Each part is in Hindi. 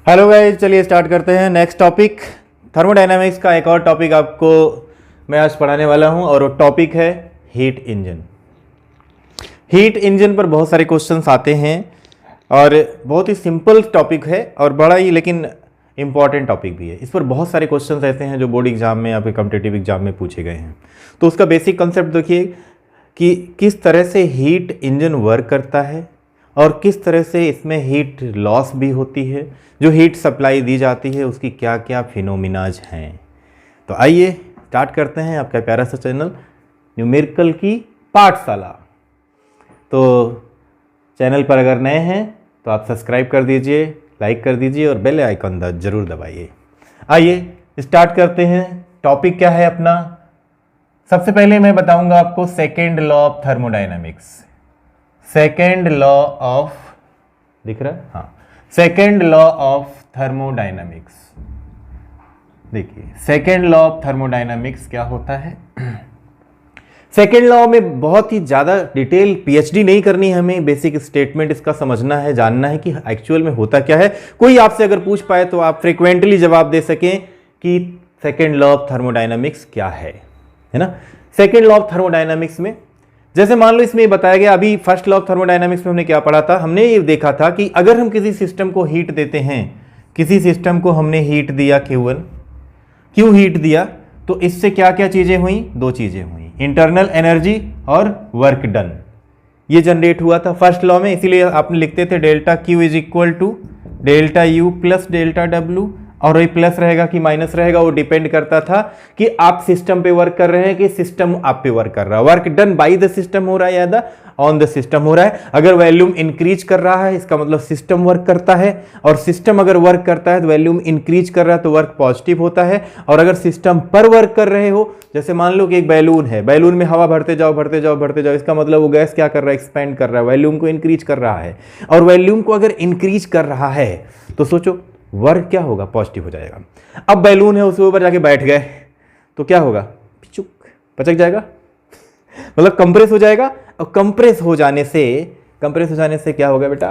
हेलो गाइस, चलिए स्टार्ट करते हैं नेक्स्ट टॉपिक। थर्मोडायनामिक्स का एक और टॉपिक आपको मैं आज पढ़ाने वाला हूं और वो टॉपिक है हीट इंजन। हीट इंजन पर बहुत सारे क्वेश्चंस आते हैं और बहुत ही सिंपल टॉपिक है और बड़ा ही लेकिन इंपॉर्टेंट टॉपिक भी है। इस पर बहुत सारे क्वेश्चंस ऐसे हैं जो बोर्ड एग्जाम में या फिर कॉम्पिटिटिव एग्जाम में पूछे गए हैं। तो उसका बेसिक कंसेप्ट देखिए कि किस तरह से हीट इंजन वर्क करता है और किस तरह से इसमें हीट लॉस भी होती है। जो हीट सप्लाई दी जाती है उसकी क्या क्या फिनोमिनाज हैं। तो आइए स्टार्ट करते हैं आपका प्यारा सा चैनल न्यूमेरिकल की पाठशाला। तो चैनल पर अगर नए हैं तो आप सब्सक्राइब कर दीजिए, लाइक कर दीजिए और बेल आइकन ज़रूर दबाइए। आइए स्टार्ट करते हैं। टॉपिक क्या है अपना? सबसे पहले मैं बताऊंगा आपको second law of thermodynamics. Second law of, दिख रहा है? हाँ, सेकेंड लॉ ऑफ थर्मोडायनामिक्स। देखिए सेकेंड लॉ ऑफ थर्मोडायनामिक्स क्या होता है। सेकेंड लॉ में बहुत ही ज़्यादा डिटेल पीएचडी नहीं करनी है हमें, बेसिक स्टेटमेंट इसका समझना है, जानना है कि एक्चुअल में होता क्या है। कोई आपसे अगर पूछ पाए तो आप फ्रिक्वेंटली जवाब दे सकें कि सेकेंड लॉ ऑफ थर्मोडायनामिक्स क्या है ना। सेकेंड लॉ ऑफ थर्मोडायनामिक्स में जैसे मान लो इसमें बताया गया, अभी फर्स्ट लॉ ऑफ थर्मोडायनामिक्स में हमने क्या पढ़ा था? हमने ये देखा था कि अगर हम किसी सिस्टम को हीट देते हैं, किसी सिस्टम को हमने हीट दिया Q1, क्यों हीट दिया, तो इससे क्या क्या चीजें हुई? दो चीजें हुई, इंटरनल एनर्जी और वर्क डन। ये जनरेट हुआ था फर्स्ट लॉ में, इसीलिए आपने लिखते थे delta Q is equal to delta U plus delta W। और वही प्लस रहेगा कि माइनस रहेगा, वो डिपेंड करता था कि आप सिस्टम पे वर्क कर रहे हैं कि सिस्टम आप पे वर्क कर रहा है। Work done by the system हो रहा है या द ऑन द सिस्टम हो रहा है। अगर वॉल्यूम इंक्रीज कर रहा है इसका मतलब सिस्टम वर्क करता है, और सिस्टम अगर वर्क करता है तो वॉल्यूम इंक्रीज कर रहा है तो वर्क पॉजिटिव होता है। और अगर सिस्टम पर वर्क कर रहे हो, जैसे मान लो कि एक बैलून है, बैलून में हवा भरते जाओ भरते जाओ भरते जाओ, इसका मतलब वो गैस क्या कर रहा है? एक्सपेंड कर रहा है, वॉल्यूम को इंक्रीज कर रहा है। और वॉल्यूम को अगर इंक्रीज कर रहा है तो सोचो वर्क क्या होगा? पॉजिटिव हो जाएगा। अब बैलून है, उसके ऊपर जाके बैठ गए तो क्या होगा? पिचुक पचक जाएगा, मतलब कंप्रेस हो जाएगा। और कंप्रेस हो जाने से क्या होगा बेटा?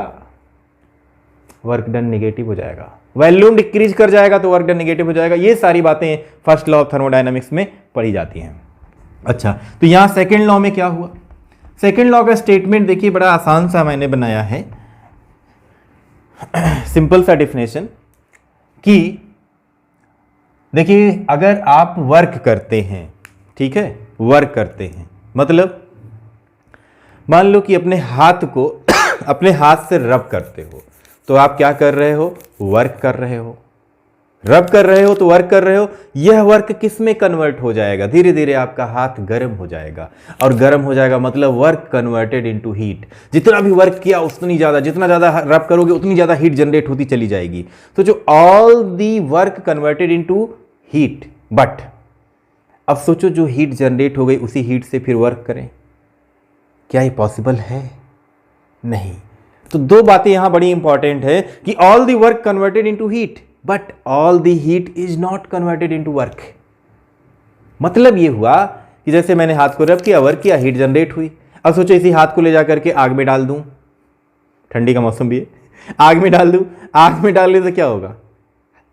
वर्क डन नेगेटिव हो जाएगा। वॉल्यूम डिक्रीज कर जाएगा तो वर्क डन नेगेटिव हो जाएगा। ये सारी बातें फर्स्ट लॉ ऑफ थर्मोडायनामिक्स में पढ़ी जाती हैं। अच्छा, तो यहां सेकेंड लॉ में क्या हुआ? सेकेंड लॉ का स्टेटमेंट देखिए, बड़ा आसान सा मैंने बनाया है, सिंपल सा डिफिनेशन कि देखिए अगर आप वर्क करते हैं, ठीक है, वर्क करते हैं मतलब मान लो कि अपने हाथ को अपने हाथ से रब करते हो, तो आप क्या कर रहे हो? वर्क कर रहे हो। रब कर रहे हो तो वर्क कर रहे हो। यह वर्क किस में कन्वर्ट हो जाएगा? धीरे धीरे आपका हाथ गर्म हो जाएगा, और गर्म हो जाएगा मतलब वर्क कन्वर्टेड इनटू हीट। जितना भी वर्क किया उतनी ज़्यादा, जितना ज़्यादा रब करोगे उतनी ज़्यादा हीट जनरेट होती चली जाएगी। तो जो all the work converted into heat, but अब सोचो जो हीट जनरेट हो गई उसी हीट से फिर वर्क करें, क्या ये पॉसिबल है? नहीं। तो दो बातें यहां बड़ी इंपॉर्टेंट है कि all the work converted into heat but all the heat is not converted into work. मतलब ये हुआ कि जैसे मैंने हाथ को रब किया, वर्क किया, हीट जनरेट हुई। अब सोचो इसी हाथ को ले जाकर के आग में डाल दूं, ठंडी का मौसम भी है, आग में डाल दूं, आग में डालने से क्या होगा?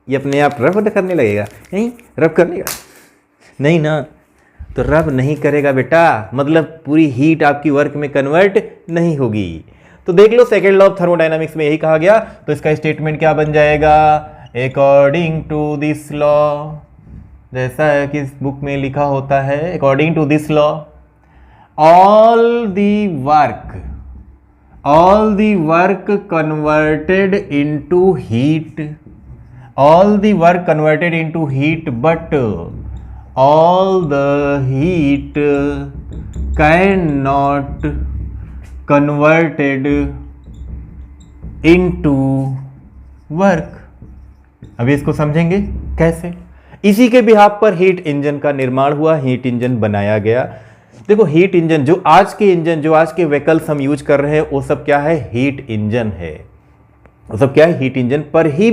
ये अपने आप रब करने लगेगा? नहीं, रब करने का नहीं ना, तो रब नहीं करेगा बेटा, मतलब पूरी हीट आपकी वर्क में कन्वर्ट नहीं होगी। तो देख लो सेकेंड लॉ ऑफ थर्मोडायनामिक्स में यही कहा गया। तो इसका स्टेटमेंट क्या बन जाएगा? अकॉर्डिंग टू दिस लॉ, जैसा है कि इस बुक में लिखा होता है, according to this law all the work converted into heat, all the work converted into heat, but all the heat cannot converted into work। अभी इसको समझेंगे कैसे। इसी के बिहाफ पर हीट इंजन का निर्माण हुआ, हीट इंजन बनाया गया। देखो हीट इंजन, जो आज के व्हीकल्स हम यूज कर रहे हैं वो सब क्या है? हीट इंजन है। वो सब क्या है? हीट इंजन पर ही,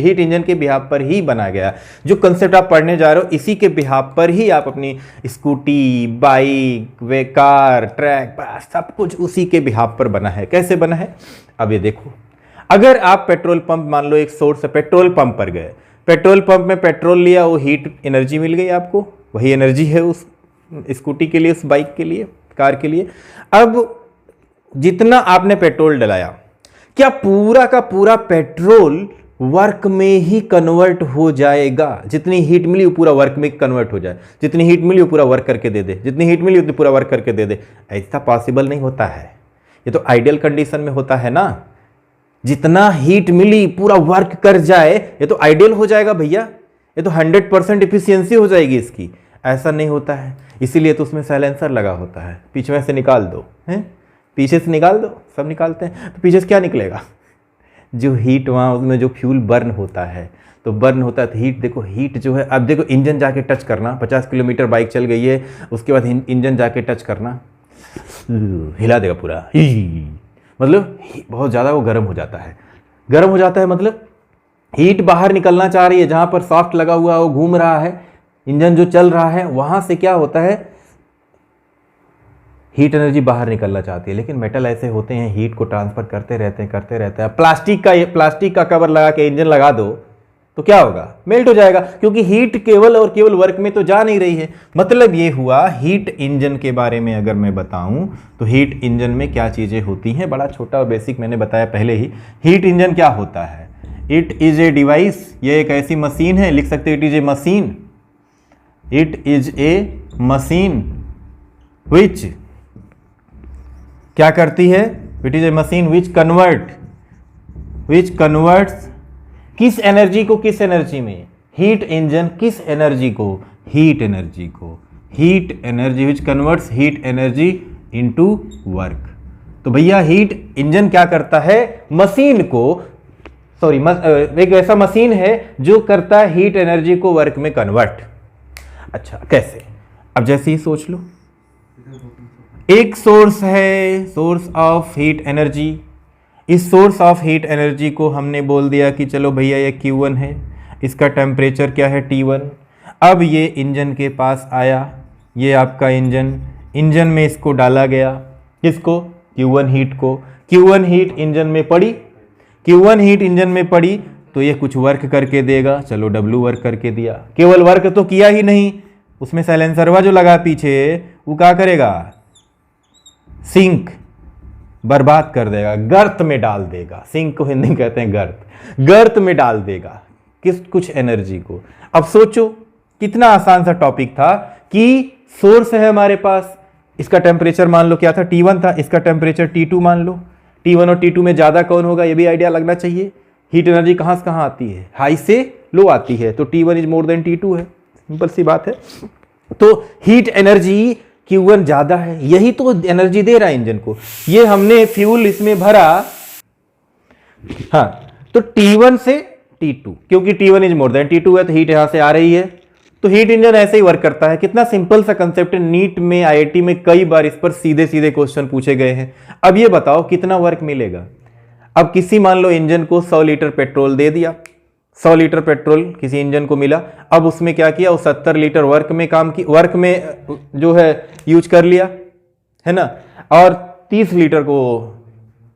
हीट इंजन के बिहाफ पर ही बना गया। जो कंसेप्ट आप पढ़ने जा रहे हो इसी के बिहाफ पर ही आप अपनी स्कूटी, बाइक, कार, ट्रैक, सब कुछ उसी के बिहाफ पर बना है। कैसे बना है? अब ये देखो, अगर आप पेट्रोल पंप, मान लो एक सोर्स है, पेट्रोल पंप पर गए, पेट्रोल पंप में पेट्रोल लिया, वो हीट एनर्जी मिल गई आपको, वही एनर्जी है उस स्कूटी के लिए, उस बाइक के लिए, कार के लिए। अब जितना आपने पेट्रोल डलाया, क्या पूरा का पूरा पेट्रोल वर्क में ही कन्वर्ट हो जाएगा? जितनी हीट मिली वो पूरा वर्क में कन्वर्ट हो जाए, जितनी हीट मिली वो पूरा वर्क करके दे दे, जितनी हीट मिली उतनी पूरा वर्क करके दे दे? ऐसा पॉसिबल नहीं होता है। ये तो आइडियल कंडीशन में होता है ना, जितना हीट मिली पूरा वर्क कर जाए, ये तो आइडियल हो जाएगा भैया, ये तो 100% इफिशियंसी हो जाएगी इसकी। ऐसा नहीं होता है, इसीलिए तो उसमें साइलेंसर लगा होता है। पीछे में से निकाल दो, हैं, पीछे से निकाल दो, सब निकालते हैं, तो पीछे से क्या निकलेगा? जो हीट वहाँ उसमें जो फ्यूल बर्न होता है, तो बर्न होता है तो हीट, देखो हीट जो है, अब देखो इंजन जाके टच करना, 50 किलोमीटर बाइक चल गई है, उसके बाद इंजन जाके टच करना, हिला देगा पूरा, मतलब बहुत ज़्यादा वो गर्म हो जाता है। गर्म हो जाता है मतलब हीट बाहर निकलना चाह रही है, जहाँ पर सॉफ्ट लगा हुआ है वो घूम रहा है, इंजन जो चल रहा है वहाँ से क्या होता है, हीट एनर्जी बाहर निकलना चाहती है। लेकिन मेटल ऐसे होते हैं, हीट को ट्रांसफर करते रहते हैं। प्लास्टिक का कवर लगा के इंजन लगा दो तो क्या होगा? मेल्ट हो जाएगा, क्योंकि हीट केवल और केवल वर्क में तो जा नहीं रही है। मतलब ये हुआ हीट इंजन के बारे में अगर मैं बताऊं तो हीट इंजन में क्या चीज़ें होती हैं, बड़ा छोटा और बेसिक मैंने बताया पहले ही। हीट इंजन क्या होता है? इट इज़ ए डिवाइस, ये एक ऐसी मशीन है, लिख सकते it is a machine, it is a machine which क्या करती है? It is a machine which converts किस एनर्जी को किस एनर्जी में? हीट इंजन किस एनर्जी को? हीट एनर्जी को, heat energy which converts heat energy into work. तो भैया हीट इंजन क्या करता है? मशीन को, सॉरी, एक ऐसा मशीन है जो करता है हीट एनर्जी को वर्क में कन्वर्ट। अच्छा, कैसे? अब जैसे ही सोच लो, एक सोर्स है, सोर्स ऑफ हीट एनर्जी। इस सोर्स ऑफ हीट एनर्जी को हमने बोल दिया कि चलो भैया ये Q1 है, इसका टेम्परेचर क्या है? T1। अब ये इंजन के पास आया, ये आपका इंजन में इसको डाला गया, किसको? Q1 हीट को। Q1 हीट इंजन में पड़ी, Q1 हीट इंजन में पड़ी तो ये कुछ वर्क करके देगा, चलो W वर्क करके दिया। केवल वर्क तो किया ही नहीं, उसमें साइलेंसरवा जो लगा पीछे वो क्या करेगा? सिंक बर्बाद कर देगा, गर्त में डाल देगा। सिंक को हिंदी में कहते हैं गर्त में डाल देगा कुछ एनर्जी को। अब सोचो कितना आसान सा टॉपिक था कि सोर्स है हमारे पास, इसका टेम्परेचर मान लो क्या था? T1 था, इसका टेम्परेचर T2 मान लो। T1 और T2 में ज्यादा कौन होगा, ये भी आइडिया लगना चाहिए। हीट एनर्जी कहां से कहां आती है? हाई से लो आती है, तो T1 is more than T2 है, सिंपल सी बात है। तो हीट एनर्जी Q1 ज्यादा है, यही तो एनर्जी दे रहा है इंजन को। ये हमने फ्यूल इसमें भरा, हाँ, तो T1 से T2, क्योंकि T1 is more than T2 है तो हीट यहां से आ रही है, तो हीट इंजन ऐसे ही वर्क करता है। कितना सिंपल सा कंसेप्ट है, नीट में, IIT में कई बार इस पर सीधे सीधे क्वेश्चन पूछे गए हैं। अब ये बताओ कितना वर्क मिलेगा? अब किसी, मान लो इंजन को 100 लीटर पेट्रोल दे दिया, 100 लीटर पेट्रोल किसी इंजन को मिला। अब उसमें क्या किया? वो 70 लीटर वर्क में जो है यूज कर लिया, है ना, और 30 लीटर को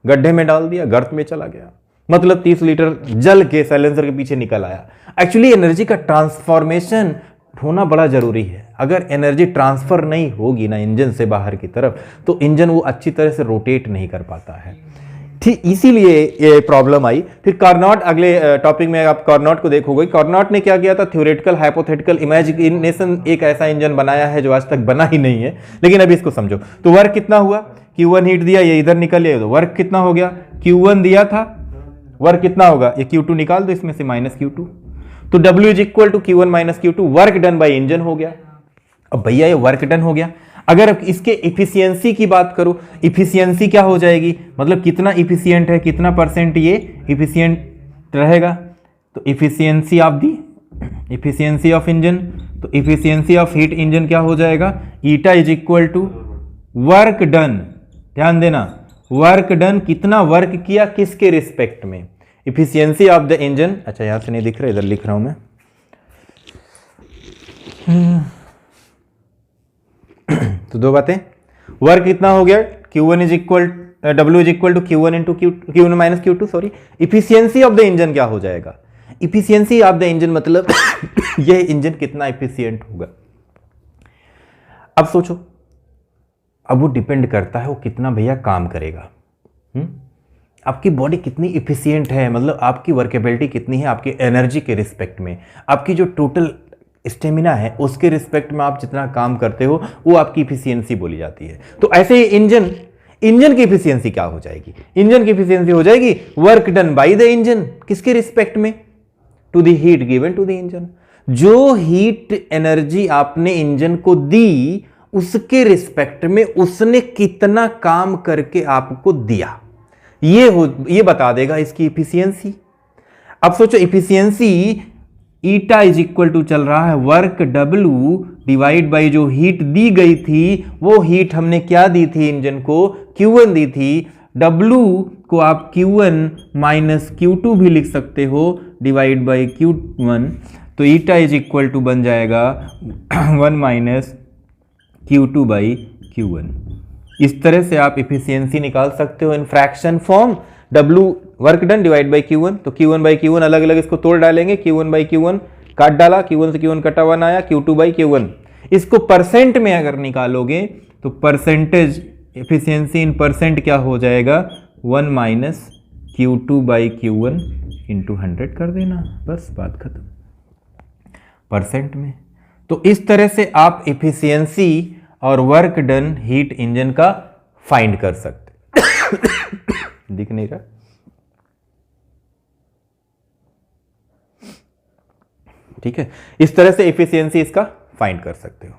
गड्ढे में डाल दिया, गर्त में चला गया। मतलब 30 लीटर जल के साइलेंसर के पीछे निकल आया। एक्चुअली एनर्जी का ट्रांसफॉर्मेशन होना बड़ा जरूरी है। अगर एनर्जी ट्रांसफर नहीं होगी ना इंजन से बाहर की तरफ, तो इंजन वो अच्छी तरह से रोटेट नहीं कर पाता है। ठीक इसीलिए ये प्रॉब्लम आई। फिर कार्नोट, अगले टॉपिक में आप कार्नोट को देखोगे। कार्नोट ने क्या किया था? थ्योरेटिकल, हाइपोथेटिकल, इमेजिनेशन एक ऐसा इंजन बनाया है जो आज तक बना ही नहीं है। लेकिन अभी इसको समझो। तो वर्क कितना हुआ? Q1 हीट दिया, ये इधर निकल गया, तो वर्क कितना हो गया? Q1 दिया था, वर्क कितना होगा? ये Q2 निकाल दो इसमें से, -Q2, तो W is equal to Q1 - Q2, work done by engine हो गया। अब भैया ये वर्क डन हो गया, अगर इसके इफिशियंसी की बात करो, इफिशियंसी क्या हो जाएगी? मतलब कितना इफिशियंट है, कितना % ये इफिशियंट रहेगा। तो efficiency of efficiency of engine, तो इफिशियंसी ऑफ हीट इंजन क्या हो जाएगा? Eta is equal to work done. ध्यान देना, वर्क डन, कितना वर्क किया किसके रिस्पेक्ट में? Efficiency of the engine. अच्छा यहां से नहीं दिख रहा, इधर लिख रहा हूं मैं। तो दो बातें, वर्क कितना हो गया? Q1 is equal W is equal to Q1 into Q1 minus Q2, sorry, efficiency of the engine क्या हो जाएगा? इफिशियंसी ऑफ द इंजन मतलब यह इंजन कितना इफिशियंट होगा। अब सोचो, अब वो डिपेंड करता है वो कितना भैया काम करेगा। आपकी बॉडी कितनी इफिशियंट है, मतलब आपकी वर्केबिलिटी कितनी है, आपकी एनर्जी के रिस्पेक्ट में, आपकी जो टोटल स्टेमिना है उसके रिस्पेक्ट में आप जितना काम करते हो वो आपकी इफिशियंसी बोली जाती है। तो ऐसे ही इंजन की इफिशियंसी क्या हो जाएगी? इंजन की इफिशियंसी हो जाएगी work done by the engine, किसके रिस्पेक्ट में? To the heat given to the engine. जो हीट एनर्जी आपने इंजन को दी उसके रिस्पेक्ट में उसने कितना काम करके आपको दिया, ये बता देगा इसकी इफिशियंसी। अब सोचो, efficiency eta is equal to चल रहा है वर्क W डिवाइड बाई जो हीट दी गई थी, वो हीट हमने क्या दी थी इंजन को? Q1 दी थी। W को आप Q1 माइनस Q2 भी लिख सकते हो डिवाइड बाई Q1, तो ईटा इज इक्वल टू बन जाएगा 1 माइनस Q2 बाई Q1। इस तरह से आप इफिशियंसी निकाल सकते हो in fraction form. W work done divide by Q1, तो Q1 बाई Q1 अलग अलग इसको तोड़ डालेंगे, Q1 बाई Q1 काट डाला, Q1 से Q1 कटा 1 आया, Q2 बाई Q1। इसको परसेंट में अगर निकालोगे तो परसेंटेज इफिशियंसी इन परसेंट क्या हो जाएगा? 1 minus Q2 by Q1 into 100 कर देना, बस बात खत्म, परसेंट में। तो इस तरह से आप इफिशियंसी और वर्क डन हीट इंजन का फाइंड कर सकते। दिख नहीं रहा? ठीक है, इस तरह से इफिशियंसी इसका फाइंड कर सकते हो।